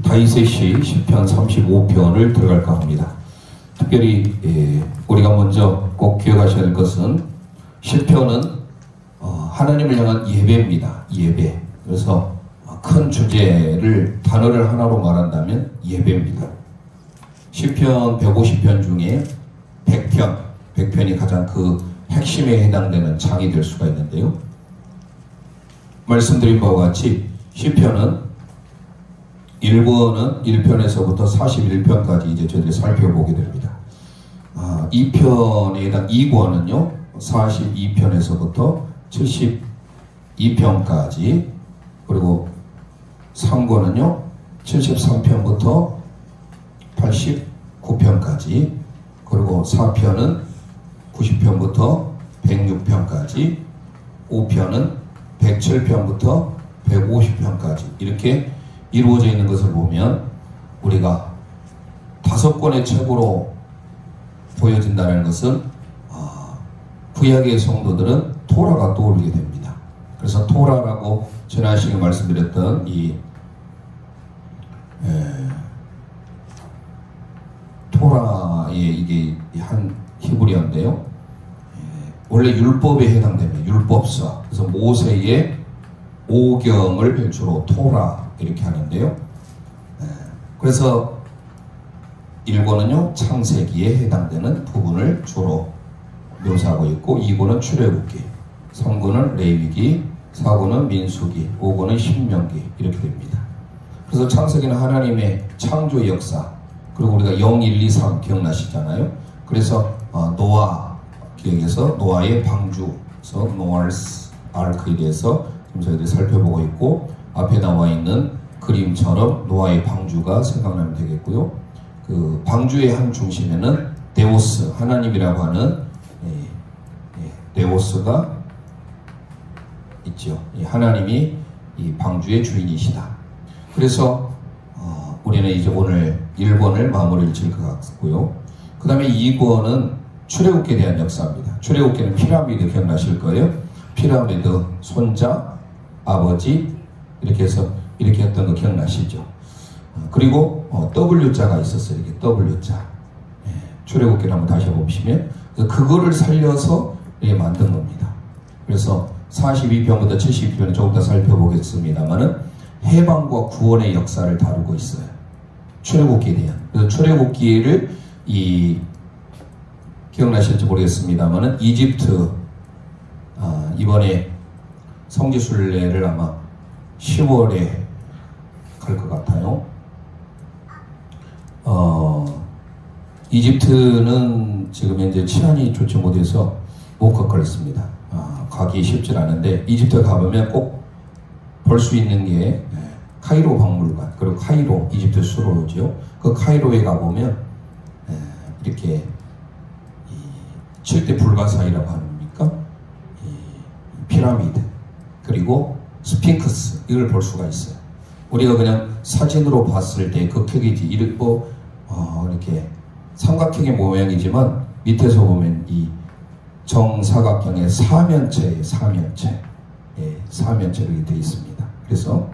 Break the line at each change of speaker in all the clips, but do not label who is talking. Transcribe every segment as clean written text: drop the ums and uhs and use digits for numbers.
다윗의 시편 35편을 들어갈까 합니다. 특별히 우리가 먼저 꼭 기억하셔야 할 것은 시편은 하나님을 향한 예배입니다. 예배. 그래서 큰 주제를 단어를 하나로 말한다면 예배입니다. 시편 150편 중에 100편이 가장 그 핵심에 해당되는 장이 될 수가 있는데요. 말씀드린 바와 같이 시편은 1권은 1편에서부터 41편까지 이제 저희들이 살펴보게 됩니다. 2편에 해당 2권은요, 42편에서부터 72편까지, 그리고 3권은요, 73편부터 89편까지, 그리고 4편은 90편부터 106편까지, 5편은 107편부터 150편까지 이렇게 이루어져 있는 것을 보면 우리가 5권의 책으로 보여진다는 것은 구약의 성도들은 토라가 떠오르게 됩니다. 그래서 토라라고 지난 시간에 말씀드렸던 이 토라의 이게 한 히브리어인데요. 원래 율법에 해당됩니다. 율법서. 그래서 모세의 오경을 주로 토라 이렇게 하는데요. 그래서 1권은요 창세기에 해당되는 부분을 주로 묘사하고 있고, 2권은 출애굽기, 3권은 레위기, 4권은 민수기, 5권은 신명기 이렇게 됩니다. 그래서 창세기는 하나님의 창조의 역사, 그리고 우리가 0, 1, 2, 3 기억나시잖아요. 그래서 노아 기억해서 노아의 방주에서 노아스 아르크에 대해서 지금 저희들이 살펴보고 있고, 앞에 나와 있는 그림처럼 노아의 방주가 생각나면 되겠고요. 그 방주의 한 중심에는 데오스, 하나님이라고 하는 데오스가 있죠. 하나님이 이 방주의 주인이시다. 그래서 우리는 이제 오늘 1권을 마무리를 지을 것 같고요. 그 다음에 2권은 출애굽기에 대한 역사입니다. 출애굽기는 피라미드 기억나실 거예요. 피라미드, 손자, 아버지 이렇게 해서 이렇게 했던 거 기억나시죠? 그리고 W자가 있었어요. 이렇게 W자. 출애굽기를 한번 다시 보시면 그거를 살려서 이렇게 만든 겁니다. 그래서 42편부터 72편은 조금 더 살펴보겠습니다만은 해방과 구원의 역사를 다루고 있어요. 출애굽기에 대한. 그래서 출애굽기를 기억나실지 모르겠습니다만은 이집트 이번에 성지순례를 아마 10월에 갈 것 같아요. 이집트는 지금 현재 치안이 좋지 못해서 못 가거렸습니다. 가기 쉽지 않은데 이집트 가보면 꼭 볼 수 있는 게 카이로 박물관, 그리고 카이로 이집트 수로죠. 그 카이로에 가보면 이렇게 7대 불가사의라고 합니까? 피라미드, 그리고 스핑크스 이걸 볼 수가 있어요. 우리가 그냥 사진으로 봤을 때 그 크기지 이렇게 삼각형의 모양이지만 밑에서 보면 이 정사각형의 사면체예요. 사면체로 이렇게 되어 있습니다. 그래서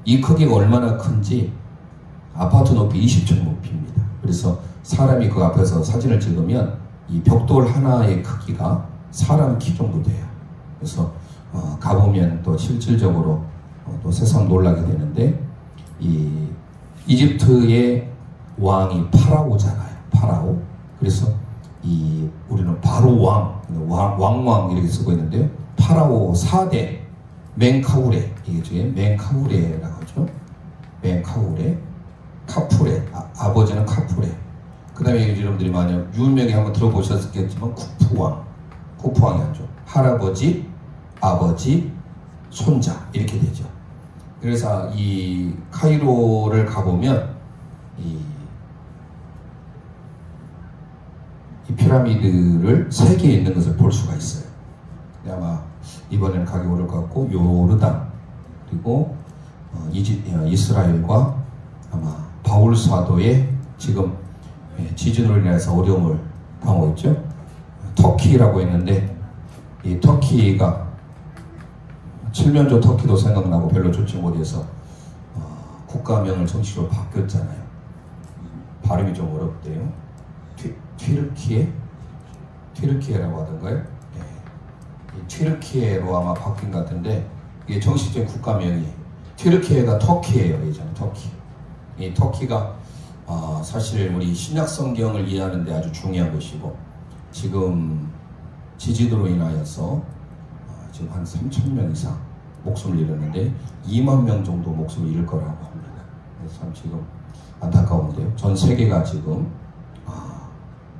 이 크기가 얼마나 큰지 아파트 높이 20층 높이입니다. 그래서 사람이 그 앞에서 사진을 찍으면 이 벽돌 하나의 크기가 사람 키 정도 돼요. 그래서 가보면 또 실질적으로 또 세상 놀라게 되는데, 이 이집트의 왕이 파라오잖아요. 파라오. 그래서 우리는 바로 왕 이렇게 쓰고 있는데요. 파라오 4대 멘카우레, 이게 중에 멘카우레라고 하죠. 멘카우레, 카푸레, 아버지는 카푸레. 그 다음에 여러분들이 만약 유명히 한번 들어보셨겠지만 쿠푸왕이 하죠. 할아버지, 아버지, 손자 이렇게 되죠. 그래서 이 카이로를 가보면 이 피라미드를 3개 있는 것을 볼 수가 있어요. 아마 이번에는 가기 어려울 것 같고, 요르단, 그리고 이스라엘과 아마 바울 사도의 지금 지진으로 인해서 어려움을 당하고 있죠. 터키라고 했는데, 이 터키가 칠면조 터키도 생각나고 별로 좋지 못해서 국가명을 정식으로 바뀌었잖아요. 발음이 좀 어렵대요. 튀르키예라고 하던가요? 네. 튀르키예로 아마 바뀐 것 같은데 이게 정식적인 국가명이 튀르키예가 터키예요. 예전에 터키. 이 터키가 사실 우리 신약 성경을 이해하는 데 아주 중요한 것이고 지금 지지도로 인하여서 지금 한 3,000명 이상 목숨을 잃었는데 2만 명 정도 목숨을 잃을 거라고 합니다. 그래서 참 지금 안타까운데요. 전 세계가 지금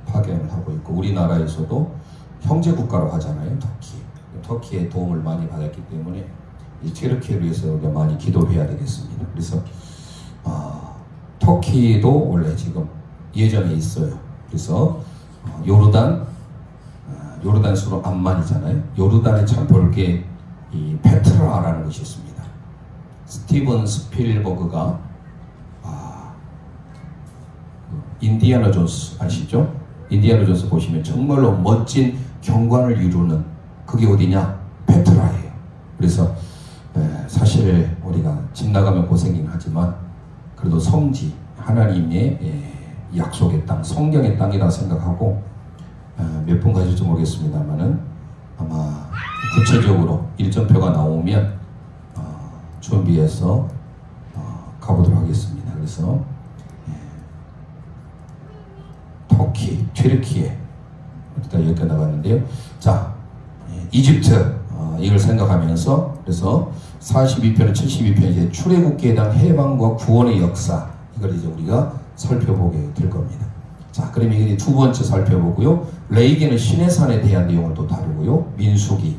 파견을 하고 있고 우리나라에서도 형제국가로 하잖아요. 터키의 도움을 많이 받았기 때문에 이 튀르키예를 위해서 우리가 많이 기도를 해야 되겠습니다. 그래서 터키도 원래 지금 예전에 있어요. 그래서 요르단 수로 암만이잖아요. 요르단에 참 볼 게 이 페트라라는 것이 있습니다. 스티븐 스필버그가 인디아나 존스 아시죠? 인디아나 존스 보시면 정말로 멋진 경관을 이루는 그게 어디냐? 페트라예요. 그래서 사실 우리가 집 나가면 고생이긴 하지만 그래도 성지 하나님의 약속의 땅, 성경의 땅이라 생각하고 몇 번 가질지 모르겠습니다만은 아마 구체적으로 일정표가 나오면 준비해서 가보도록 하겠습니다. 그래서 터키, 튀르키예 여기다 나갔는데요. 자, 이집트 이걸 생각하면서 그래서 42편, 72편 이제 출애굽기에 대한 해방과 구원의 역사 이걸 이제 우리가 살펴보게 될 겁니다. 자, 그럼 이게 두 번째 살펴보고요. 레위기는 시내산에 대한 내용을 또 다루고요. 민수기,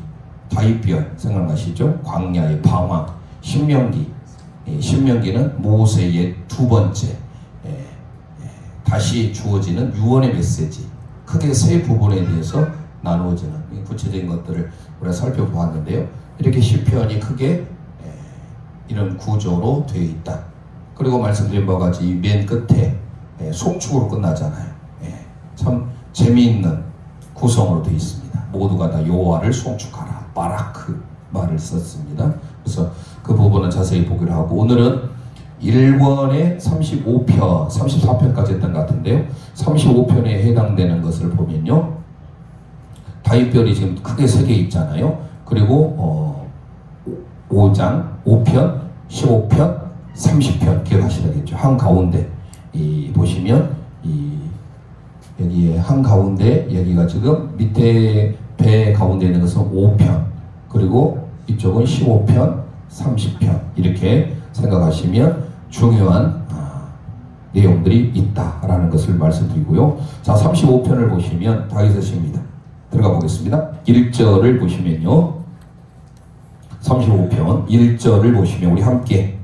다윗별 생각나시죠? 광야의 방황, 신명기는 모세의 두 번째 다시 주어지는 유언의 메시지 크게 세 부분에 대해서 나누어지는 구체적인 것들을 우리가 살펴보았는데요. 이렇게 시편이 크게 이런 구조로 되어 있다. 그리고 말씀드린 바와 같이 맨 끝에 송축으로 끝나잖아요. 참 재미있는 구성으로 되어 있습니다. 모두가 다 여호와를 송축하라. 바라크 말을 썼습니다. 그래서 그 부분은 자세히 보기로 하고 오늘은 1권의 35편, 34편까지 했던 것 같은데요. 35편에 해당되는 것을 보면요. 다윗별이 지금 크게 3개 있잖아요. 그리고 5장, 5편, 15편, 30편 기억하셔야겠죠. 한가운데 보시면 여기에 한가운데 여기가 지금 밑에 배 가운데 있는 것은 5편 그리고 이쪽은 15편, 30편 이렇게 생각하시면 중요한 내용들이 있다라는 것을 말씀드리고요. 자, 35편을 보시면 다윗의 시입니다. 들어가 보겠습니다. 1절을 보시면요. 35편 1절을 보시면 우리 함께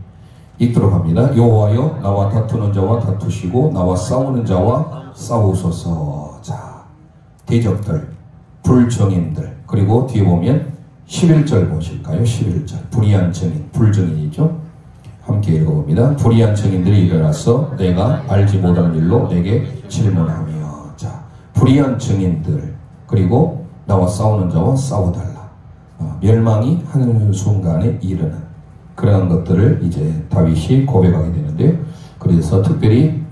읽도록 합니다. 여호와여 나와 다투는 자와 다투시고 나와 싸우는 자와 싸우소서. 자, 대적들, 불정인들 그리고 뒤에 보면 11절 보실까요? 11절 불의한 증인, 불증인이죠. 함께 읽어봅니다. 불의한 증인들이 일어나서 내가 알지 못하는 일로 내게 질문하며. 자, 불의한 증인들 그리고 나와 싸우는 자와 싸워달라. 멸망이 한순간에 이르는 그러한 것들을 이제 다윗이 고백하게 되는데요. 그래서 특별히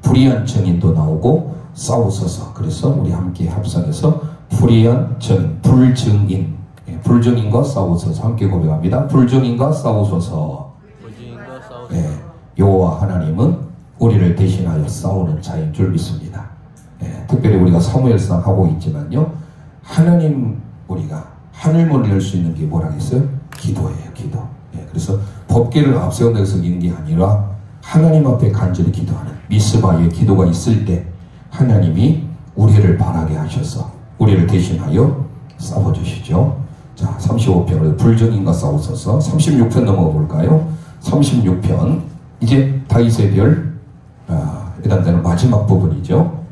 불의한 증인도 나오고 싸우소서. 그래서 우리 함께 합성해서 불의한 증인, 불증인, 불증인과 싸우소서 함께 고백합니다. 불증인과 싸우소서. 여호와 하나님은 우리를 대신하여 싸우는 자인 줄 믿습니다. 특별히 우리가 사무엘상 하고 있지만요. 하나님 우리가 하늘문을 열 수 있는 게 뭐라 했어요? 기도예요. 기도. 그래서 법궤를 앞세운다 해서 있는 게 아니라 하나님 앞에 간절히 기도하는 미스바의 기도가 있을 때 하나님이 우리를 바라게 하셔서 우리를 대신하여 싸워주시죠. 자, 35편을 불정인과 싸우소서. 36편 넘어가 볼까요? 36편 이제 다윗의 별 해당되는 마지막 부분이죠.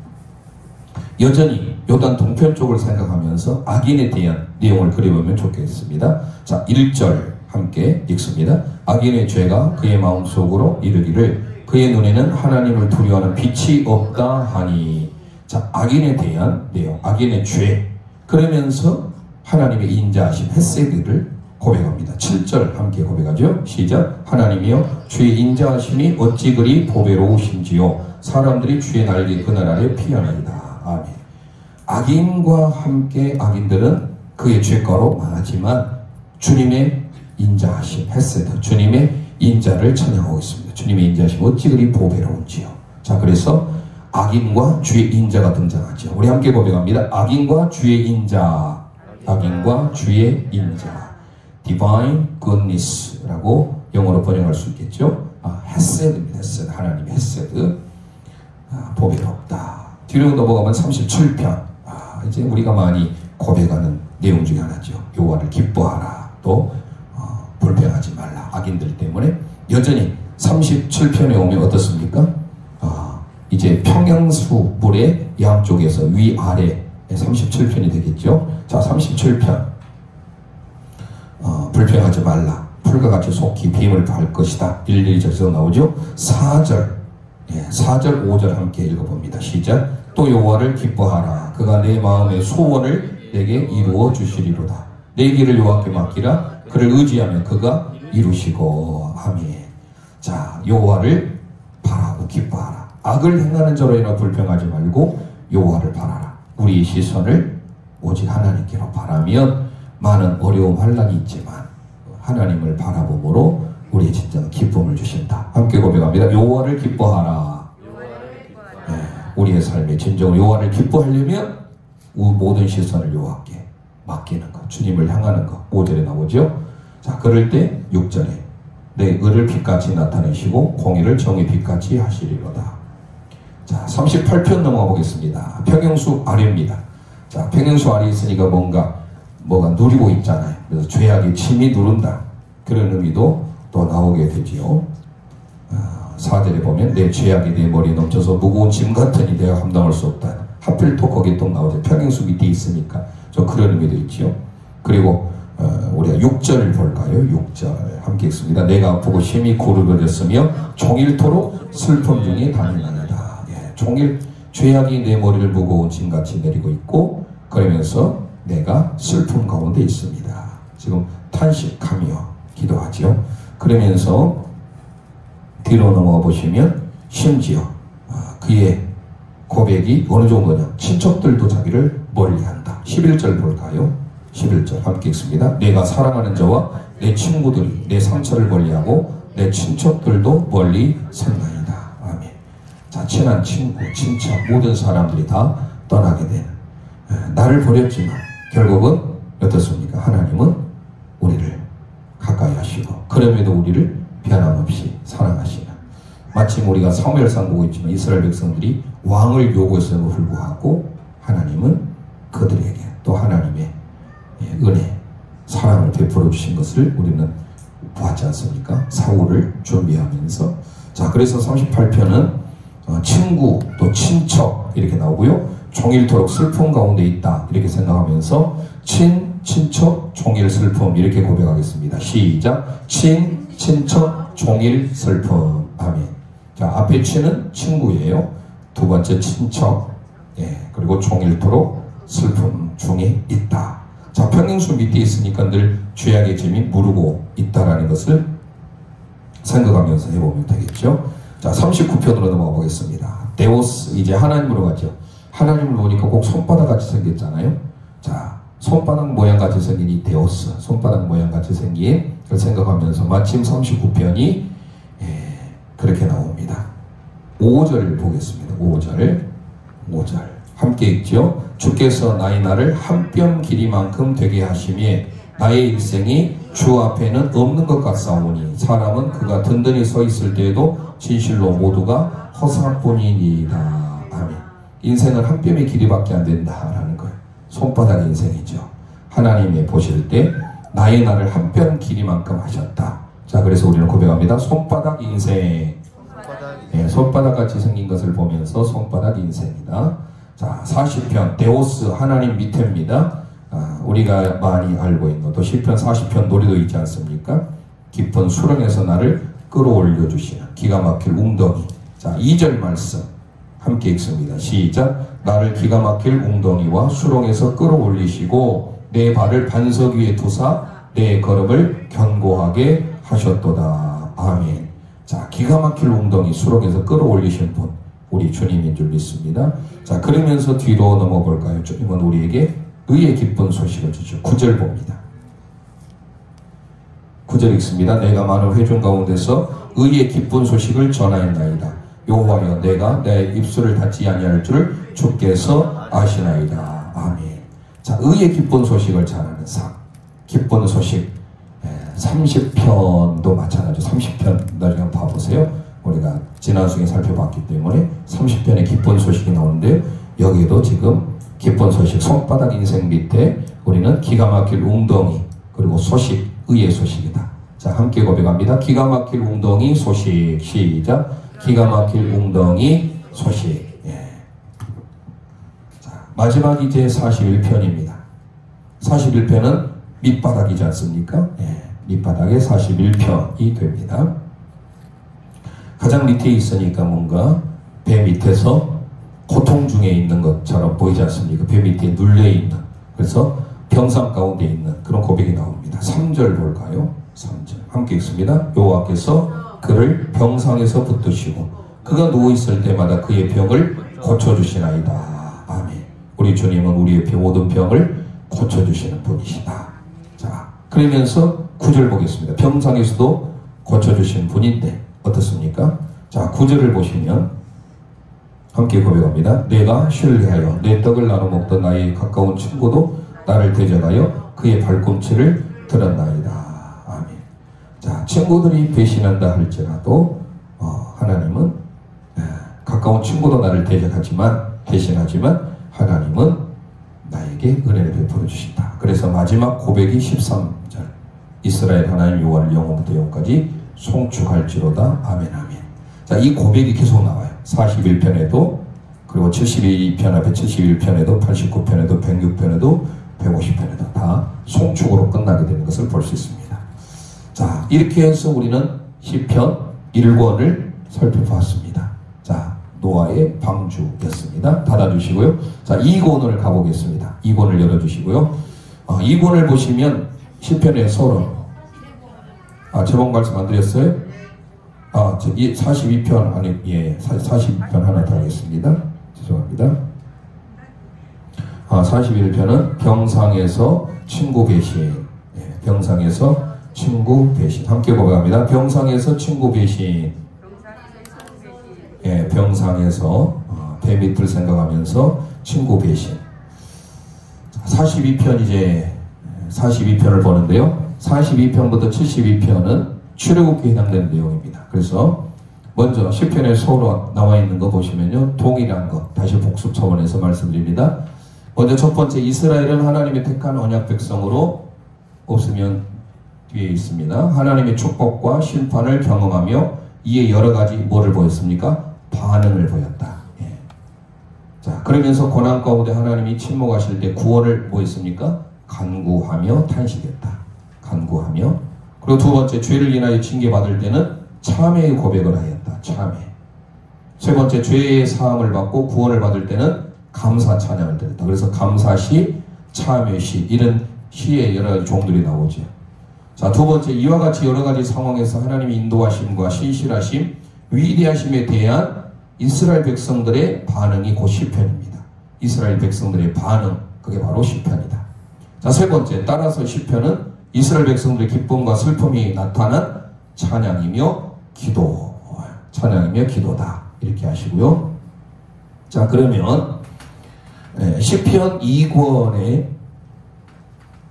여전히 요단 동편 쪽을 생각하면서 악인에 대한 내용을 그려보면 좋겠습니다. 자, 1절 함께 읽습니다. 악인의 죄가 그의 마음속으로 이르기를 그의 눈에는 하나님을 두려워하는 빛이 없다 하니. 자, 악인에 대한 내용, 악인의 죄 그러면서 하나님의 인자하심 헤세드를 고백합니다. 7절 함께 고백하죠. 시작. 하나님이여 주의 인자하심이 어찌 그리 보배로우신지요. 사람들이 주의 날개 그늘 아래 피하나이다. 아멘. 악인과 함께 악인들은 그의 죄가로 망하지만 주님의 인자하심, 헤세드, 주님의 인자를 찬양하고 있습니다. 주님의 인자하심 어찌 그리 보배로운지요. 자, 그래서 악인과 주의 인자가 등장하죠. 우리 함께 고백합니다. 악인과 주의 인자, 악인과 주의 인자. Divine Goodness라고 영어로 번역할 수 있겠죠. 헤세드입니다. 헤세드, 하나님의 헤세드. 보배롭다. 뒤로 넘어가면 37편. 이제 우리가 많이 고백하는 내용 중에 하나죠. 여호와를 기뻐하라. 또 불평하지 말라. 악인들 때문에. 여전히 37편에 오면 어떻습니까? 이제 평양수 물의 양쪽에서 위아래 37편이 되겠죠. 자, 37편. 불평하지 말라. 풀과 같이 속히 빔을 갈 것이다. 1, 2절에서 나오죠. 4절, 4절, 5절 함께 읽어봅니다. 시작. 또 여호와를 기뻐하라. 그가 내 마음의 소원을 내게 이루어 주시리로다. 내 길을 여호와께 맡기라. 그를 의지하면 그가 이루시고. 아멘. 자, 여호와를 바라고 기뻐하라. 악을 행하는 자로 인하여 불평하지 말고 여호와를 바라라. 우리의 시선을 오직 하나님께로 바라면 많은 어려움 환난이 있지만 하나님을 바라봄으로 우리의 진정한 기쁨을 주신다. 함께 고백합니다. 여호와를 기뻐하라. 네, 우리의 삶의 진정으로 여호와를 기뻐하려면 모든 시선을 여호와께 맡기는 것, 주님을 향하는 것. 5절에 나오죠. 자, 그럴 때 6절에 내 의를 빛같이 나타내시고 공의를 정의 빛같이 하시리로다. 자, 38편 넘어가 보겠습니다. 평행수 아래입니다. 자, 평행수 아래에 있으니까 뭐가 누리고 있잖아요. 그래서 죄악이 침이 누른다. 그런 의미도 또 나오게 되지요. 4절에 보면 내 죄악이 내 머리에 넘쳐서 무거운 짐 같으니 내가 감당할 수 없다. 하필 또 거기에 또 나오죠. 평행수 밑에 있으니까 좀 그런 의미도 있지요. 그리고 우리가 6절을 볼까요? 6절 함께 읽습니다. 내가 아프고 심히 고르거렸으며 종일토록 슬픔 중에 다니나이다. 종일 죄악이 내 머리를 무거운 짐같이 내리고 있고 그러면서 내가 슬픔 가운데 있습니다. 지금 탄식하며 기도하지요. 그러면서 뒤로 넘어가 보시면 심지어 그의 고백이 어느 정도냐. 친척들도 자기를 멀리한다. 11절 볼까요? 11절 함께 읽습니다. 내가 사랑하는 자와 내 친구들이 내 상처를 멀리하고 내 친척들도 멀리 선나이다. 아멘. 자, 친한 친구, 친척 모든 사람들이 다 떠나게 되는 나를 버렸지만 결국은 어떻습니까? 하나님은 우리를 가까이 하시고 그럼에도 우리를 변함없이 사랑하시는 마침 우리가 사무엘상 보고 있지만 이스라엘 백성들이 왕을 요구했음에도 불구하고 하나님은 그들에게 또 하나님의 은혜, 사랑을 베풀어 주신 것을 우리는 보았지 않습니까? 사울을 준비하면서. 자, 그래서 38편은 친구 또 친척 이렇게 나오고요. 종일토록 슬픔 가운데 있다 이렇게 생각하면서 친척 종일 슬픔 이렇게 고백하겠습니다. 시작. 친척 종일 슬픔. 아멘. 자, 앞에 친은 친구예요. 두 번째 친척, 그리고 종일토록 슬픔 중에 있다. 자, 평행수 밑에 있으니까 늘 죄악의 짐이 무르고 있다라는 것을 생각하면서 해보면 되겠죠. 자, 39편으로 넘어가 보겠습니다. 데오스, 이제 하나님으로 가죠. 하나님을 보니까 꼭 손바닥 같이 생겼잖아요. 자, 손바닥 모양 같이 생긴 이 데오스, 손바닥 모양 같이 생긴 걸 생각하면서 마침 39편이 그렇게 나옵니다. 5절을 보겠습니다. 5절 함께 읽죠. 주께서 나의 날을 한 뼘 길이만큼 되게 하심에 나의 일생이 주 앞에는 없는 것 같사오니 사람은 그가 든든히 서 있을 때에도 진실로 모두가 허사뿐이니이다. 아멘. 인생은 한 뼘의 길이밖에 안 된다라는 거예요. 손바닥 인생이죠. 하나님이 보실 때 나의 날을 한 뼘 길이만큼 하셨다. 자, 그래서 우리는 고백합니다. 손바닥 인생. 손바닥 같이 생긴 것을 보면서 손바닥 인생이다. 자, 40편 데오스 하나님 밑에입니다. 우리가 많이 알고 있는 또 시편 40편 노래도 있지 않습니까? 깊은 수렁에서 나를 끌어올려 주시는 기가 막힐 웅덩이. 자, 2절 말씀 함께 읽습니다. 시작. 나를 기가 막힐 웅덩이와 수렁에서 끌어올리시고 내 발을 반석 위에 두사 내 걸음을 견고하게 하셨도다. 아멘. 자, 기가 막힐 웅덩이 수록에서 끌어올리신 분, 우리 주님인 줄 믿습니다. 자, 그러면서 뒤로 넘어볼까요? 주님은 우리에게 의의 기쁜 소식을 주죠. 9절 봅니다. 9절 읽습니다. 내가 많은 회중 가운데서 의의 기쁜 소식을 전하였나이다. 여호와여, 내가 내 입술을 닫지 아니할 줄을 주께서 아시나이다. 아멘. 자, 의의 기쁜 소식을 전하는 삶. 기쁜 소식. 30편도 마찬가지죠. 30편 나중에 한번 봐보세요. 우리가 지난 수에 살펴봤기 때문에 30편의 기쁜 소식이 나오는데요. 여기에도 지금 기쁜 소식, 손바닥 인생 밑에 우리는 기가 막힐 웅덩이, 그리고 소식, 의의 소식이다. 자, 함께 고백합니다. 기가 막힐 웅덩이 소식. 시작. 기가 막힐 웅덩이 소식. 예. 자, 마지막 이제 41편입니다. 41편은 밑바닥이지 않습니까? 예. 밑바닥에 41편이 됩니다. 가장 밑에 있으니까 뭔가 배 밑에서 고통 중에 있는 것처럼 보이지 않습니까? 배 밑에 눌려있는, 그래서 병상 가운데 있는 그런 고백이 나옵니다. 3절 볼까요? 3절 함께 읽습니다. 여호와께서 그를 병상에서 붙드시고 그가 누워있을 때마다 그의 병을 고쳐주시나이다. 아멘. 우리 주님은 우리의 모든 병을 고쳐주시는 분이시다. 자, 그러면서 9절 보겠습니다. 병상에서도 고쳐주신 분인데 어떻습니까? 자, 9절을 보시면 함께 고백합니다. 내가 신뢰하여 내 떡을 나눠 먹던 나의 가까운 친구도 나를 대적하여 그의 발꿈치를 들었나이다. 아멘. 자, 친구들이 배신한다 할지라도 하나님은 가까운 친구도 나를 대신하지만 하나님은 나에게 은혜를 베풀어 주신다. 그래서 마지막 고백이 13절. 이스라엘 하나님 여호와를 영원부터 영원까지 송축할지로다. 아멘 아멘. 자, 이 고백이 계속 나와요. 41편에도, 그리고 72편 앞에 71편에도, 89편에도, 106편에도, 150편에도 다 송축으로 끝나게 되는 것을 볼 수 있습니다. 자, 이렇게 해서 우리는 시편 1권을 살펴봤습니다. 자, 노아의 방주였습니다. 닫아주시고요. 자, 2권을 가보겠습니다. 2권을 열어주시고요. 2권을 보시면 시편의 서론. 제목 말씀 안 드렸어요? 42편, 아니, 예, 42편 하나 더 하겠습니다. 죄송합니다. 41편은 병상에서 친구 배신. 예, 병상에서 친구 배신. 함께 고백합니다. 병상에서 친구 배신. 예, 병상에서 배 밑을 생각하면서 친구 배신. 42편 이제 42편을 보는데요. 42편부터 72편은 출애굽기에 해당되는 내용입니다. 그래서 먼저 시편의 서로 나와 있는 거 보시면요, 동일한 것 다시 복습 차원에서 말씀드립니다. 먼저 첫 번째, 이스라엘은 하나님의 택한 언약 백성으로, 없으면 뒤에 있습니다. 하나님의 축복과 심판을 경험하며 이에 여러 가지 뭐를 보였습니까? 반응을 보였다. 예. 자, 그러면서 고난 가운데 하나님이 침묵하실 때 구원을 뭐 했습니까? 간구하며 탄식했다. 간구하며. 그리고 두 번째, 죄를 인하여 징계받을 때는 참회의 고백을 하였다. 참회. 세 번째, 죄의 사함을 받고 구원을 받을 때는 감사 찬양을 드렸다. 그래서 감사시, 참회시, 이런 시의 여러 가지 종들이 나오죠. 자, 두 번째, 이와 같이 여러 가지 상황에서 하나님의 인도하심과 신실하심, 위대하심에 대한 이스라엘 백성들의 반응이 곧 시편입니다. 이스라엘 백성들의 반응, 그게 바로 시편이다. 자, 세 번째, 따라서 시편은 이스라엘 백성들의 기쁨과 슬픔이 나타난 찬양이며 기도, 찬양이며 기도다. 이렇게 하시고요. 자, 그러면 시편 2권의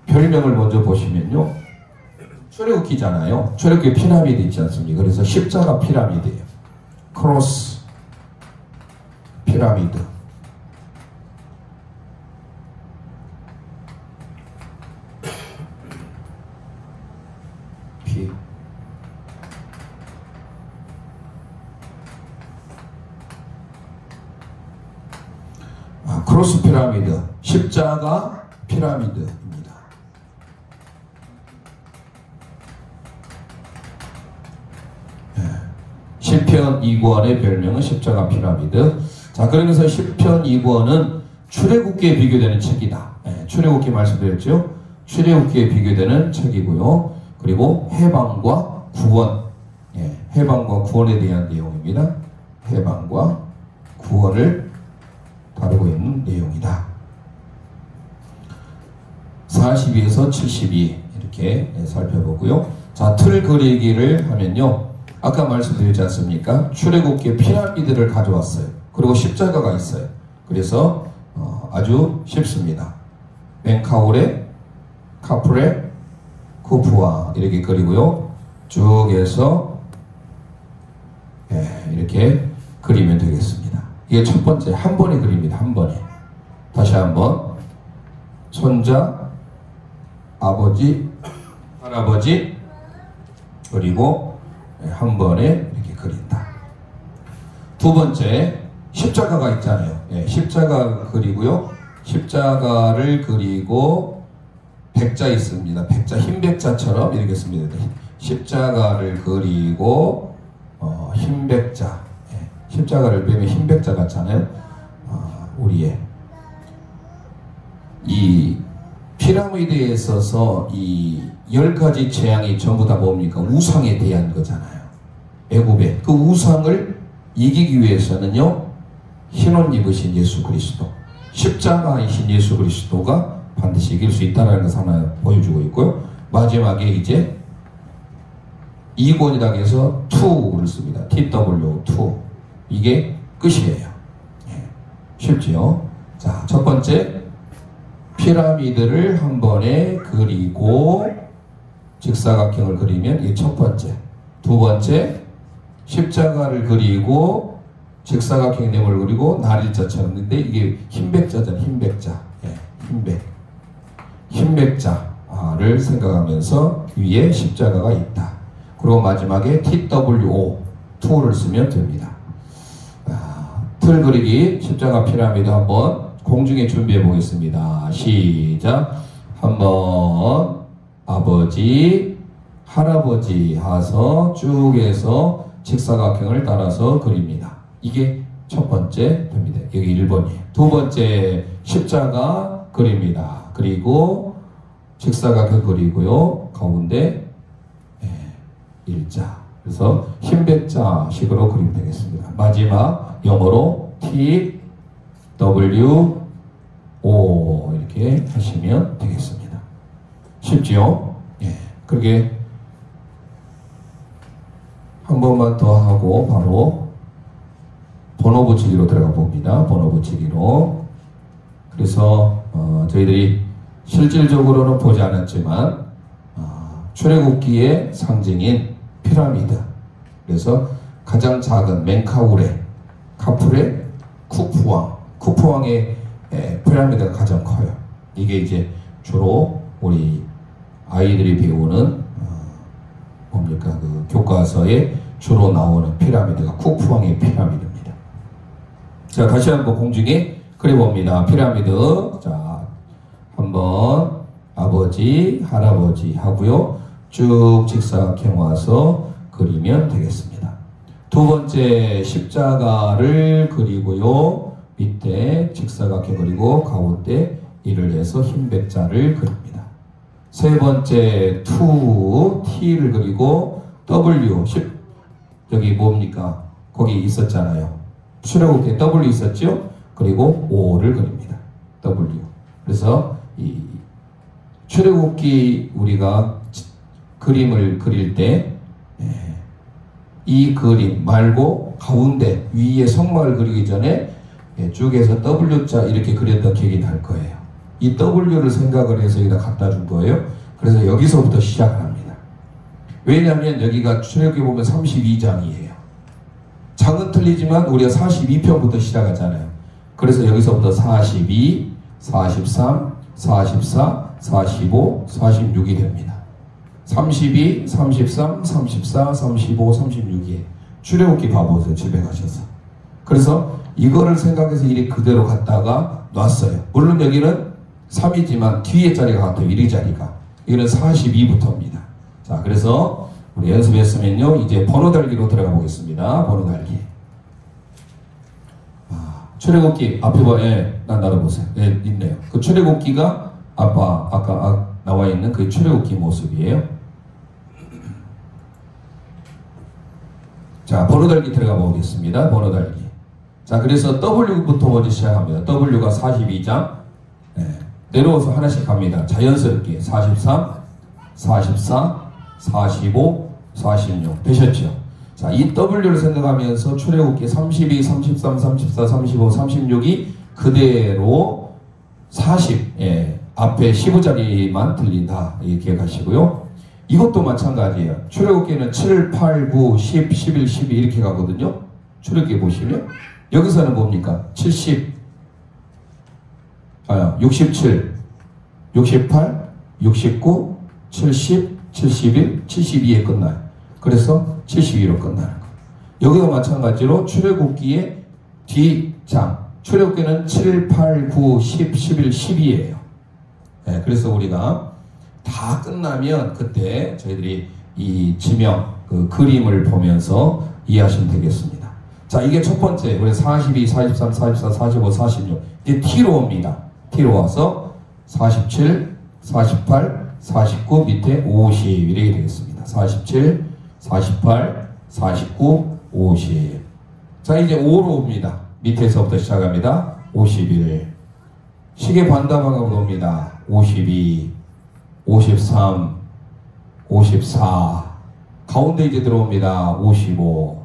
별명을 먼저 보시면요, 출애굽기잖아요. 출애굽기 피라미드 있지 않습니까? 그래서 십자가 피라미드예요. 크로스 피라미드. 크로스 피라미드, 십자가 피라미드입니다. 시편 2권의 별명은 십자가 피라미드. 자, 그러면서 시편 2권은 출애굽기에 비교되는 책이다. 출애굽기 말씀드렸죠. 출애굽기에 비교되는 책이고요. 그리고 해방과 구원, 해방과 구원에 대한 내용입니다. 해방과 구원을 다루고 있는 내용이다. 42에서 72 이렇게 살펴보고요. 자, 틀 그리기를 하면요. 아까 말씀드렸지 않습니까? 출애굽기에 피라미드를 가져왔어요. 그리고 십자가가 있어요. 그래서 아주 쉽습니다. 멘카우레, 카프레, 쿠프와 이렇게 그리고요. 쭉 해서 이렇게 그리면 되겠습니다. 이게 첫 번째 한 번에 그립니다. 한 번에. 다시 한번 손자, 아버지, 할아버지 그리고 한 번에 이렇게 그린다. 두 번째 십자가가 있잖아요. 십자가 그리고요. 십자가를 그리고 백자 있습니다. 백자, 흰 백자처럼 이렇게 씁니다. 십자가를 그리고 흰 백자. 십자가를 빼면 흰 백자 같잖아요. 우리의 이 피라미드에 있어서 이 10가지 재앙이 전부 다 뭡니까? 우상에 대한 거잖아요. 애굽의 그 우상을 이기기 위해서는요, 흰옷 입으신 예수 그리스도, 십자가이신 예수 그리스도가 반드시 이길 수 있다는 것을 하나 보여주고 있고요. 마지막에 이제 2권이라고 해서 2를 씁니다. TW 2. 이게 끝이에요. 쉽지요? 자, 첫 번째 피라미드를 한 번에 그리고 직사각형을 그리면 이게 첫 번째. 두 번째 십자가를 그리고 직사각형 네모를 그리고 날일자처럼. 근데 이게 흰백자잖아요. 흰백자. 흰백자를 생각하면서 위에 십자가가 있다. 그리고 마지막에 TWO 2를 쓰면 됩니다. 틀 그리기 십자가 피라미드 한번 공중에 준비해 보겠습니다. 시작. 한번 아버지, 할아버지 하서 쭉 해서 직사각형을 따라서 그립니다. 이게 첫 번째 됩니다. 여기 1번이에요. 두 번째 십자가 그립니다. 그리고 직사각형 그리고요. 가운데 일자. 그래서 흰백자식으로 그리면 되겠습니다. 마지막 영어로 T, W, O 이렇게 하시면 되겠습니다. 쉽지요? 그렇게 한 번만 더 하고 바로 번호 붙이기로 들어가 봅니다. 번호 붙이기로. 그래서 저희들이 실질적으로는 보지 않았지만 출애굽기의 상징인 피라미드, 그래서 가장 작은 멘카우레, 카프레, 쿠프왕의 피라미드가 가장 커요. 이게 이제 주로 우리 아이들이 배우는 뭡니까, 그 교과서에 주로 나오는 피라미드가 쿠프왕의 피라미드입니다. 자, 다시 한번 공중에 그려봅니다. 피라미드. 자, 한번 아버지, 할아버지 하고요. 쭉 직사각형 와서 그리면 되겠습니다. 두 번째 십자가를 그리고요. 밑에 직사각형 그리고 가운데 일을 해서 흰 백자를 그립니다. 세 번째 T를 그리고 W, 여기 뭡니까? 거기 있었잖아요. 출애굽기에 W 있었죠? 그리고 O를 그립니다. W. 그래서 이 출애굽기 우리가 그림을 그릴 때 이 그림 말고 가운데 위에 성막을 그리기 전에 쭉 해서 W자 이렇게 그렸던 기억이 날 거예요. 이 W를 생각을 해서 여기다 갖다 준 거예요. 그래서 여기서부터 시작을 합니다. 왜냐하면 여기가 출애굽기 보면 32장이에요. 장은 틀리지만 우리가 42편부터 시작하잖아요. 그래서 여기서부터 42, 43, 44, 45, 46이 됩니다. 32, 33, 34, 35, 36이에요. 출애굽기 봐보세요. 집에 가셔서. 그래서 이거를 생각해서 이리 그대로 갖다가 놨어요. 물론 여기는 3이지만 뒤에 자리가 같아요. 1위 자리가. 이거는 42부터입니다. 자, 그래서 우리 연습했으면요. 이제 번호 달기로 들어가 보겠습니다. 번호 달기. 출애굽기 앞에 봐. 난 나눠보세요. 있네요. 그 출애굽기가 아까 나와 있는 그 출애굽기 모습이에요. 자, 번호 달기 들어가 보겠습니다. 번호 달기. 자, 그래서 W부터 먼저 시작합니다. W가 42장. 네. 내려와서 하나씩 갑니다. 자연스럽게 43, 44, 45, 46 되셨죠? 자, 이 W를 생각하면서 출애굽기 32, 33, 34, 35, 36이 그대로 40, 앞에 15자리만 들린다. 기억하시고요. 이것도 마찬가지예요. 출애굽기는 7, 8, 9, 10, 11, 12 이렇게 가거든요. 출애굽기 보시면 여기서는 뭡니까? 70, 67, 68, 69, 70, 71, 72에 끝나요. 그래서 72로 끝나는 거예요. 여기도 마찬가지로 출애굽기의 뒷장, 출애굽기는 7, 8, 9, 10, 11, 12예요. 네, 그래서 우리가 다 끝나면 그때 저희들이 이 지명, 그 그림을 보면서 이해하시면 되겠습니다. 자, 이게 첫 번째, 우리 42, 43, 44, 45, 46 이제 T로 옵니다. T로 와서 47, 48, 49 밑에 50 이렇게 되겠습니다. 47, 48, 49, 50. 자, 이제 5로 옵니다. 밑에서부터 시작합니다. 51. 시계 반다방으로 옵니다. 52, 53, 54. 가운데 이제 들어옵니다. 55.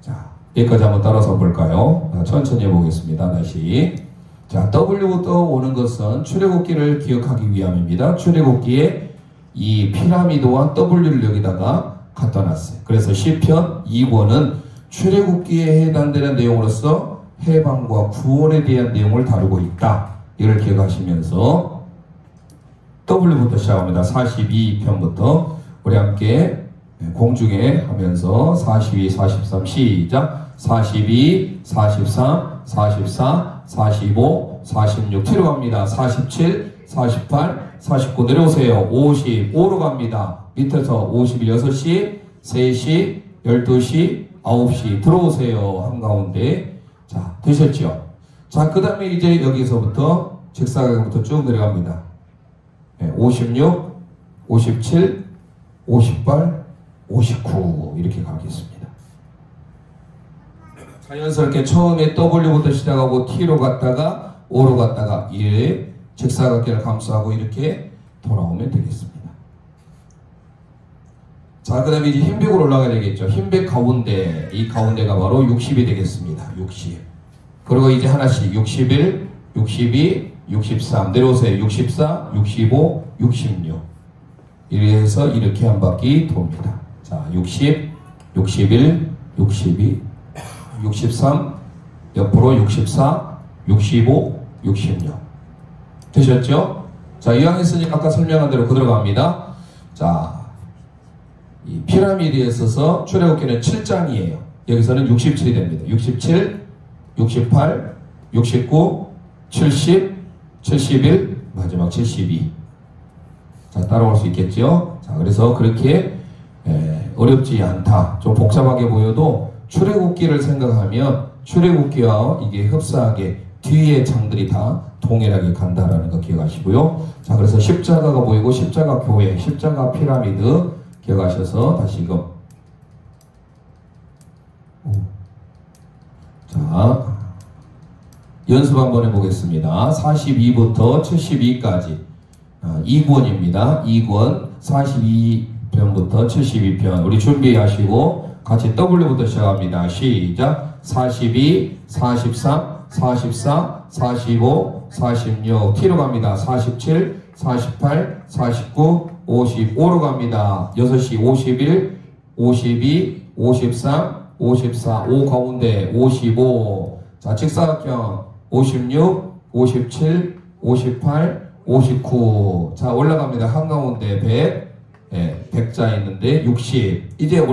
자, 여기까지 한번 따라서 볼까요? 천천히 해보겠습니다. 다시. 자, W부터 오는 것은 출애굽기를 기억하기 위함입니다. 출애굽기에 이 피라미드와 W를 여기다가 갖다 놨어요. 그래서 시편 2권은 출애굽기에 해당되는 내용으로서 해방과 구원에 대한 내용을 다루고 있다. 이걸 기억하시면서 W부터 시작합니다. 42편부터 우리 함께 공중에 하면서 42, 43 시작. 42, 43, 44, 45, 46 T로 갑니다. 47, 48, 49 내려오세요. 55로 갑니다. 밑에서 51, 6시, 3시, 12시, 9시 들어오세요. 한가운데. 자, 되셨죠? 자, 그 다음에 이제 여기서부터 직사각형부터 쭉 내려갑니다. 56, 57, 58, 59 이렇게 가겠습니다. 자연스럽게 처음에 W부터 시작하고 T로 갔다가 O로 갔다가 이 직사각형을 감싸고 이렇게 돌아오면 되겠습니다. 자, 그 다음에 이제 흰백으로 올라가야 되겠죠. 흰백 가운데, 이 가운데가 바로 60이 되겠습니다. 60. 그리고 이제 하나씩 61, 62, 63 내려오세요. 64, 65, 66 이래서 이렇게 한 바퀴 돕니다. 자, 60, 61, 62, 63, 옆으로 64, 65, 66 되셨죠? 자, 이왕했으니까 아까 설명한 대로 그대로 갑니다. 자, 이 피라미드에 있어서 출애굽기는 7장이에요. 여기서는 67이 됩니다. 67, 68, 69, 70, 71, 마지막 72. 자, 따라올 수 있겠죠? 자, 그래서 그렇게 어렵지 않다. 좀 복잡하게 보여도 출애굽기를 생각하면 출애굽기와 이게 흡사하게 뒤에 장들이 다 동일하게 간다라는 거 기억하시고요. 자, 그래서 십자가가 보이고 십자가 교회, 십자가 피라미드 기억하셔서 다시금 자, 연습 한번 해보겠습니다. 42부터 72까지 2권입니다. 2권 42편부터 72편 우리 준비하시고 같이 W부터 시작합니다. 시작. 42, 43, 44, 45, 46 T로 갑니다. 47, 48, 49, 55로 갑니다. 6시 51, 52, 53, 54 5 가운데 55. 자, 직사각형 56, 57, 58, 59. 자, 올라갑니다. 한가운데 100, 100자 있는데 60. 이제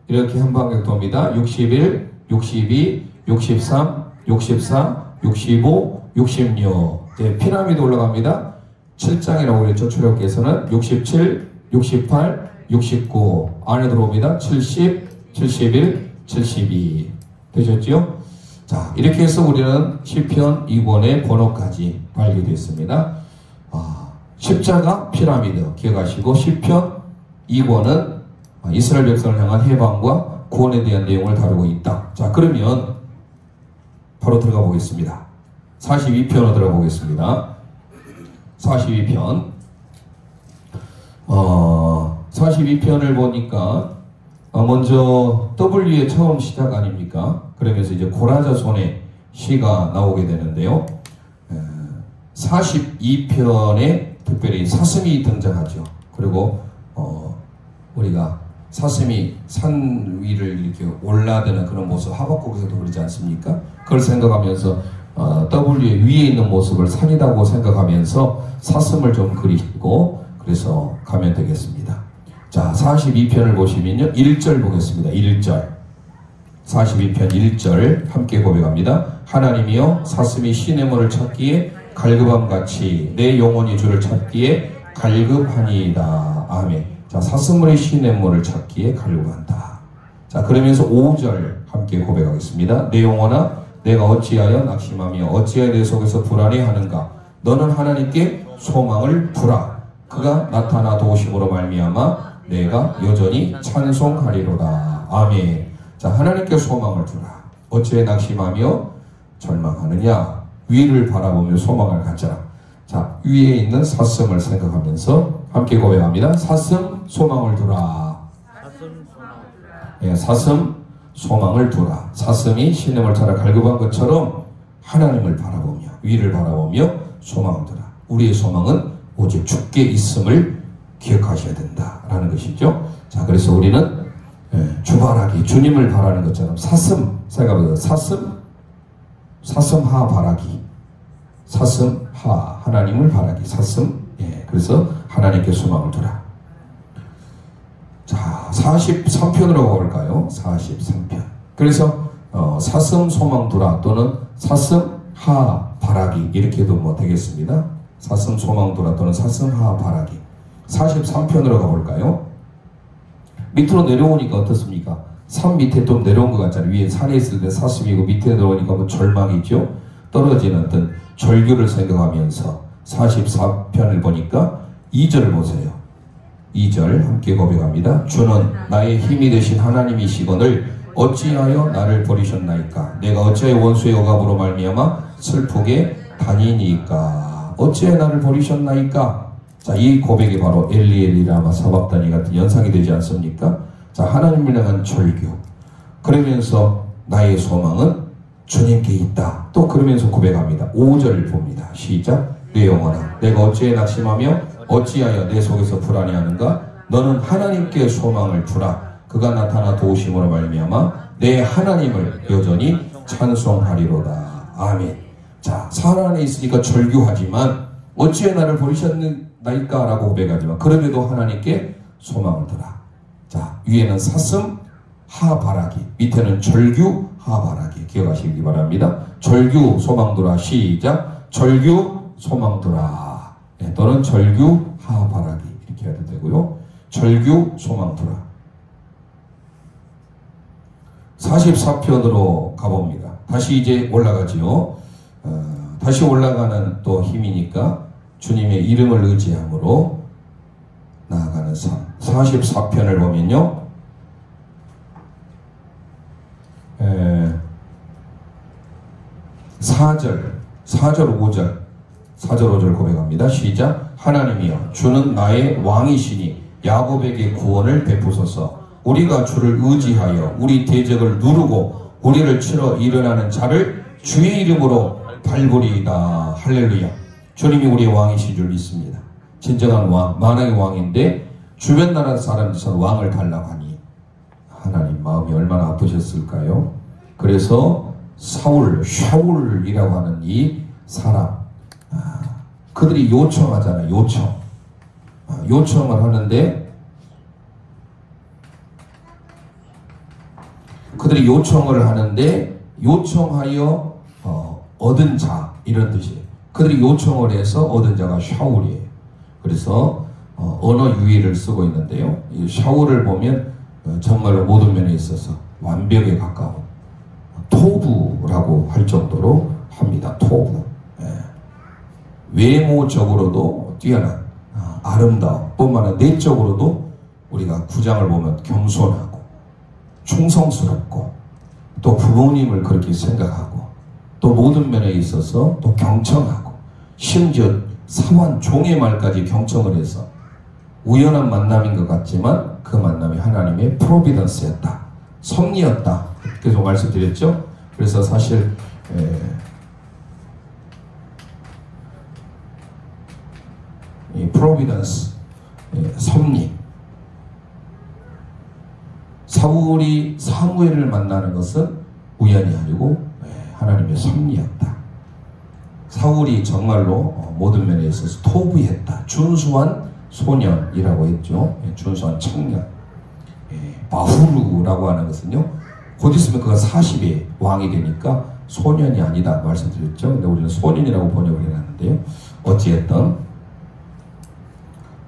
이렇게 한 방향 돕니다. 61, 62, 63, 64, 65, 66. 이제 피라미드 올라갑니다. 7장이라고 그랬죠. 출애굽기에서는 67, 68, 69 안에 들어옵니다. 70, 71, 72 되셨죠? 자, 이렇게 해서 우리는 시편 2권의 번호까지 발견됐습니다. 십자가 피라미드 기억하시고 시편 2권은 이스라엘 백성을 향한 해방과 구원에 대한 내용을 다루고 있다. 자, 그러면 바로 들어가 보겠습니다. 42편으로 들어가 보겠습니다. 42편 42편을 보니까 먼저 W의 처음 시작 아닙니까? 그러면서 이제 고라자손의 시가 나오게 되는데요. 42편에 특별히 사슴이 등장하죠. 그리고 우리가 사슴이 산 위를 이렇게 올라드는 그런 모습, 하박국에서도 그러지 않습니까? 그걸 생각하면서 W의 위에 있는 모습을 산이라고 생각하면서 사슴을 좀 그리고 그래서 가면 되겠습니다. 자, 42편을 보시면요, 1절 보겠습니다. 1절. 42편 1절 함께 고백합니다. 하나님이여, 사슴이 시냇물을 찾기에 갈급함같이 내 영혼이 주를 찾기에 갈급하니이다. 아멘. 자, 사슴물의 시냇물을 찾기에 갈급한다. 자, 그러면서 5절 함께 고백하겠습니다. 내 영혼아, 내가 어찌하여 낙심하며 어찌하여 내 속에서 불안해하는가. 너는 하나님께 소망을 두라. 그가 나타나 도우심으로 말미암아 내가 여전히 찬송하리로다. 아멘. 자, 하나님께 소망을 두라. 어찌해 낙심하며 절망하느냐. 위를 바라보며 소망을 가져라. 자, 위에 있는 사슴을 생각하면서 함께 고백합니다. 사슴 소망을 두라. 예, 사슴 소망을 두라. 사슴이 시냇을 찾아 갈급한 것처럼 하나님을 바라보며 위를 바라보며 소망을 두라. 우리의 소망은 오직 주께 있음을 기억하셔야 된다라는 것이죠. 자, 그래서 우리는 주바라기, 주님을 바라는 것처럼 사슴 생각합니다. 사슴하 바라기, 사슴하 하나님을 바라기, 사슴. 예, 그래서 하나님께 소망을 두라. 자, 43편으로 가볼까요? 43편. 그래서 사슴 소망 두라 또는 사슴하 바라기 이렇게도 뭐 되겠습니다. 사슴 소망 두라 또는 사슴하 바라기. 43편으로 가볼까요? 밑으로 내려오니까 어떻습니까? 산 밑에 좀 내려온 것 같잖아요. 위에 산에 있을 때 사슴이고 밑에 내려오니까 뭐 절망이죠. 떨어지는 어떤 절규를 생각하면서 44편을 보니까 2절을 보세요. 2절 함께 고백합니다. 주는 나의 힘이 되신 하나님이시거늘 어찌하여 나를 버리셨나이까. 내가 어찌하여 원수의 억압으로 말미암아 슬프게 다니니까. 어찌하여 나를 버리셨나이까. 자, 이 고백이 바로 엘리 라마 사박다니 같은 연상이 되지 않습니까? 자, 하나님을 향한 절규. 그러면서 나의 소망은 주님께 있다. 또 그러면서 고백합니다. 5절을 봅니다. 시작. 내 영혼아, 내가 어찌해 낙심하며 어찌하여 내 속에서 불안해하는가. 너는 하나님께 소망을 두라. 그가 나타나 도우심으로 말미암아 내 하나님을 여전히 찬송하리로다. 아멘. 자, 산 안에 있으니까 절규하지만 어찌해 나를 버리셨나이까 라고 고백하지만 그럼에도 하나님께 소망을 두라. 자, 위에는 사슴 하바라기, 밑에는 절규 하바라기 기억하시기 바랍니다. 절규 소망 두라. 시작. 절규 소망 두라. 네, 또는 절규 하바라기 이렇게 해도 되고요. 절규 소망 두라. 44편으로 가봅니다. 다시 이제 올라가지요. 다시 올라가는 또 힘이니까 주님의 이름을 의지함으로 나아가는 삶. 44편을 보면요. 4절, 5절 고백합니다. 시작. 하나님이여, 주는 나의 왕이시니 야곱에게 구원을 베푸소서. 우리가 주를 의지하여 우리 대적을 누르고 우리를 치러 일어나는 자를 주의 이름으로 밟으리이다. 할렐루야. 주님이 우리의 왕이신 줄 믿습니다. 진정한 왕, 만왕의 왕인데 주변 나라 사람들은 왕을 달라고 하니 하나님 마음이 얼마나 아프셨을까요? 그래서 샤울이라고 하는 이 사람, 그들이 요청하잖아요. 요청을 하는데 그들이 요청을 하는데 요청하여 얻은 자 이런 뜻이에요. 그들이 요청을 해서 얻은 자가 샤울이에요. 그래서 언어 유희를 쓰고 있는데요. 이 샤울을 보면 정말로 모든 면에 있어서 완벽에 가까운 토부라고 할 정도로 합니다. 토부. 예. 외모적으로도 뛰어난 아름다움 뿐만 아니라 내적으로도 우리가 9장을 보면 겸손하고 충성스럽고 또 부모님을 그렇게 생각하고 또 모든 면에 있어서 또 경청하고 심지어 사원 종의 말까지 경청을 해서 우연한 만남인 것 같지만 그 만남이 하나님의 프로비던스였다. 섭리였다. 계속 말씀드렸죠. 그래서 사실 이 프로비던스, 섭리. 사울이 사무엘을 만나는 것은 우연이 아니고 하나님의 섭리였다. 사울이 정말로 모든 면에 있어서 토부했다. 준수한 소년이라고 했죠. 준수한 청년. 바후루라고 하는 것은요, 곧 있으면 그가 40의 왕이 되니까 소년이 아니다 말씀드렸죠. 근데 우리는 소년이라고 번역을 해놨는데요. 어찌했든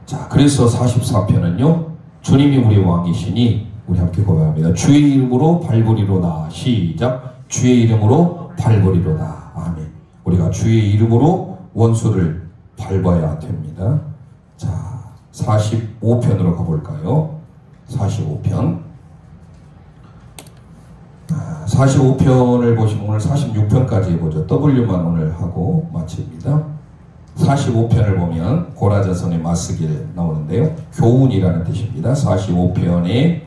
자, 그래서 44편은요, 주님이 우리 왕이시니 우리 함께 고백합니다. 주의 이름으로 밟으리로다. 시작. 주의 이름으로 밟으리로다. 아멘. 우리가 주의 이름으로 원수를 밟아야 됩니다. 자, 45편으로 가볼까요? 45편. 45편을 보시면 오늘 46편까지 해보죠. W만 오늘 하고 마칩니다. 45편을 보면 고라자손의 맞서기를 나오는데요. 교훈이라는 뜻입니다. 45편에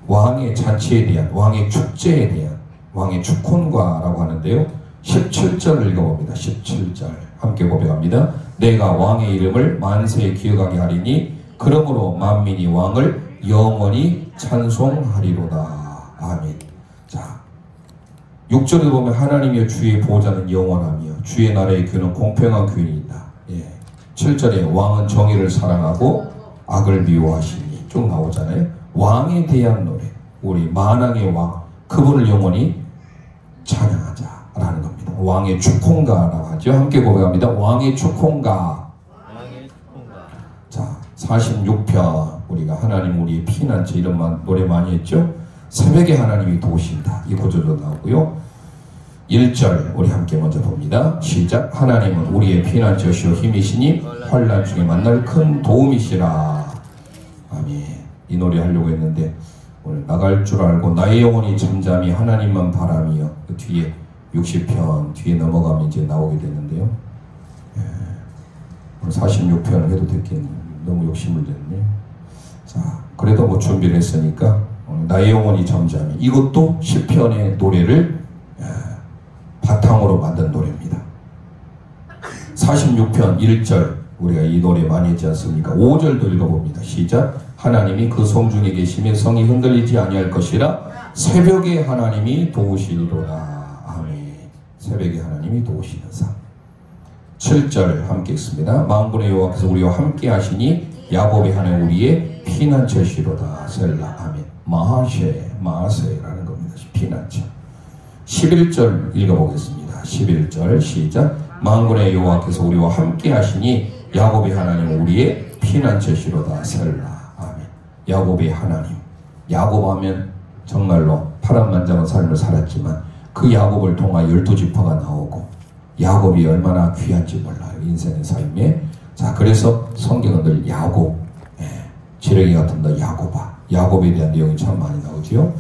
왕의 잔치에 대한, 왕의 축제에 대한, 왕의 축혼과라고 하는데요. 17절을 읽어봅니다. 17절 함께 고백합니다. 내가 왕의 이름을 만세에 기억하게 하리니 그러므로 만민이 왕을 영원히 찬송하리로다. 아멘. 자, 6절에 보면 하나님의 주의 보좌는 영원하며 주의 나라의 규는 공평한 규이다. 7절에 왕은 정의를 사랑하고 악을 미워하시니 쭉 나오잖아요. 왕에 대한 노래, 우리 만왕의 왕, 그분을 영원히 찬양하자라는 겁니다. 왕의 축혼가라고 하죠. 함께 고백합니다. 왕의 축혼가. 자, 46편 우리가 하나님 우리의 피난처 이런 노래 많이 했죠. 새벽에 하나님이 도우신다. 이 구절도 나오고요. 1절 우리 함께 먼저 봅니다. 시작. 하나님은 우리의 피난처시오 힘이시니 환난 중에 만날 큰 도움이시라. 아멘. 이 노래 하려고 했는데 오늘 나갈 줄 알고 나의 영혼이 잠잠히 하나님만 바라며 그 뒤에 60편 뒤에 넘어가면 이제 나오게 되는데요. 오늘 46편을 해도 됐겠네요. 너무 욕심을 냈네. 자, 그래도 뭐 준비를 했으니까 나의 영혼이 잠잠히, 이것도 시편의 노래를 바탕으로 만든 노래입니다. 46편 1절 우리가 이 노래 많이 했지 않습니까? 5절도 읽어봅니다. 시작. 하나님이 그 성 중에 계시면 성이 흔들리지 아니할 것이라 새벽에 하나님이 도우시리로다. 아멘. 새벽에 하나님이 도우시는 상. 7절 함께 읽습니다. 만군의 여호와께서 우리와 함께 하시니 야곱의 하나님 우리의 피난처시로다. 셀라. 아멘. 마하세라는 겁니다. 피난처. 11절 읽어보겠습니다. 11절 시작. 만군의 여호와께서 우리와 함께 하시니 야곱의 하나님 우리의 피난처시로다. 셀라. 아멘. 야곱의 하나님. 야곱하면 정말로 파란만장한 삶을 살았지만 그 야곱을 통하여 12지파가 나오고 야곱이 얼마나 귀한지 몰라요. 인생의 삶에. 자, 그래서 성경은 늘 야곱, 지렁이 같은 너 야곱아. 야곱에 대한 내용이 참 많이 나오지요.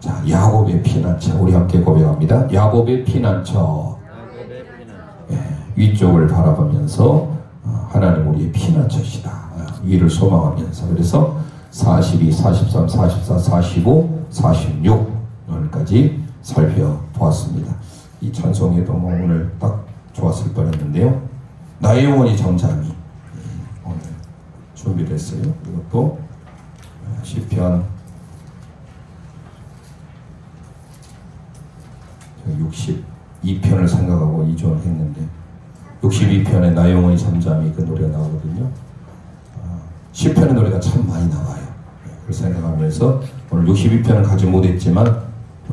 자, 야곱의 피난처 우리 함께 고백합니다. 야곱의 피난처. 위쪽을 바라보면서 하나님 우리의 피난처시다. 위를 소망하면서. 그래서 42, 43, 44, 45, 46까지 살펴보았습니다. 이 찬송에도 뭐 오늘 딱 좋았을 뻔했는데요. 나의 영혼이 잠잠히 오늘 준비를 했어요. 이것도 시편 62편을 생각하고 이전을 했는데 62편에 나의 영혼이 잠잠히 그 노래가 나오거든요. 시편의 노래가 참 많이 나와요. 그걸 생각하면서 오늘 62편은 가지 못했지만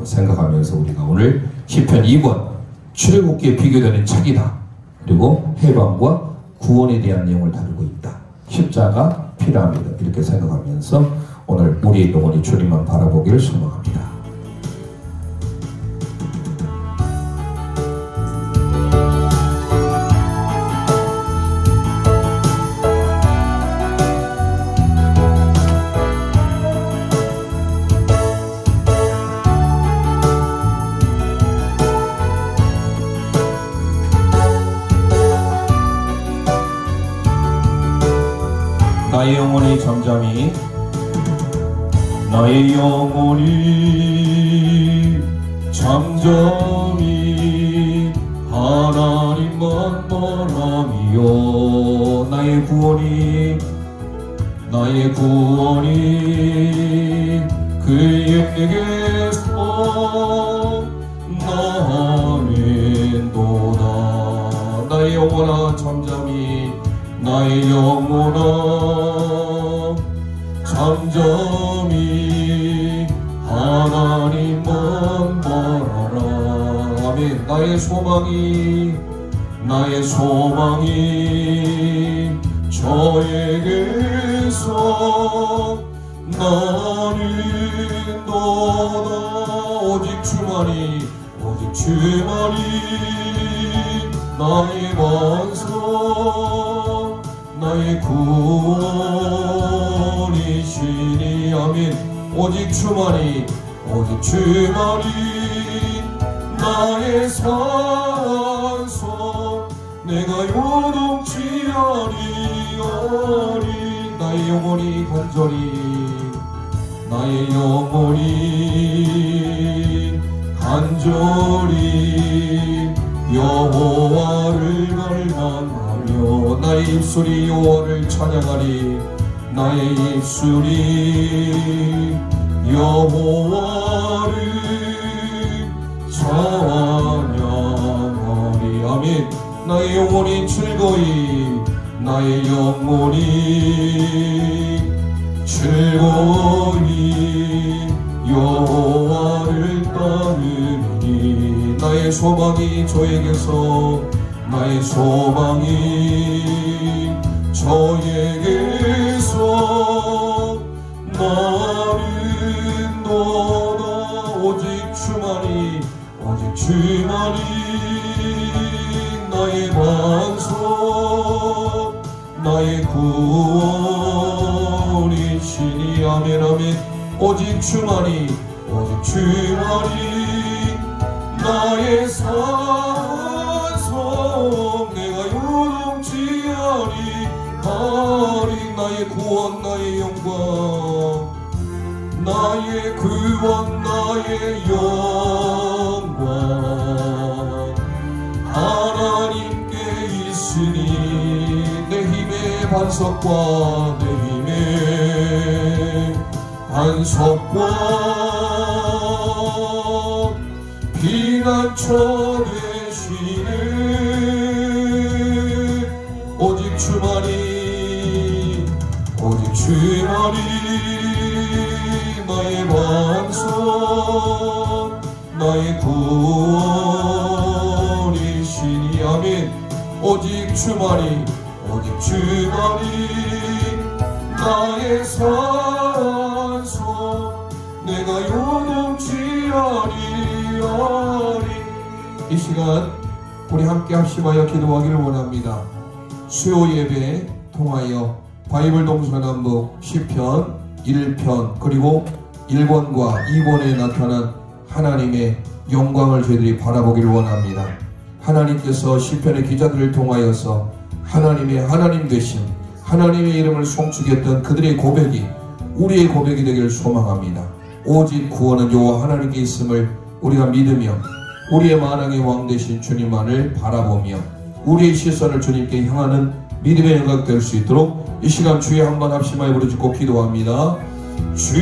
생각하면서 우리가 오늘 시편 2권 출애굽기에 비교되는 책이다. 그리고 해방과 구원에 대한 내용을 다루고 있다. 십자가 피라미드 이렇게 생각하면서 오늘 우리의 영혼이 주님만 바라보기를 소망합니다. 나의 영혼이 잠잠히 나의 영혼이 잠잠히 하나님만 바라며 나의 구원이 그의 내게서 나는도다. 나의 영혼아 잠잠히 나의 영혼아 잠잠히 하나님만 바라라. 아멘. 나의 소망이 저에게서 나는도다. 오직 주만이 나의 반석 나의 구원이시니. 아멘. 오직 주만이 나의 산성 내가 요동치 아니하리. 나의 영혼이 간절히 여호와를 갈망하며 나의 입술이 여호와를 찬양하리. 나의 입술이 여호와를 찬양하리. 아멘. 나의 영혼이 즐거이 여호와를 따르니. 나의 소망이 저에게서 나는도다. 오직 주만이 나의 반석 나의 구원이시니. 아멘. 아멘. 오직 주만이 나의 산성 내가 요동치 아니하리. 나의 구원 나의 영광 나의 구원 나의 영광 하나님께 있으니. 내 힘의 반석과 피난처 되시네. 오직 주만이 나의 반석 나의 구원이시니. 아멘. 오직 주만이 나의 산성 내가 요동치 아니하리. 이 시간 우리 함께 합심하여 기도하기를 원합니다. 수요 예배 통하여 바이블 동서남북 시편 1편 그리고 1권과 2권에 나타난 하나님의 영광을 저희들이 바라보기를 원합니다. 하나님께서 시편의 기자들을 통하여서 하나님의 하나님 되심 하나님의 이름을 송축했던 그들의 고백이 우리의 고백이 되기를 소망합니다. 오직 구원은 여호와 하나님께 있음을 우리가 믿으며 우리의 만왕의 왕 되신 주님만을 바라보며 우리의 시선을 주님께 향하는 믿음의 영광 될 수 있도록 이 시간 주의 한번 합심하여 부르짖고 기도합니다. 주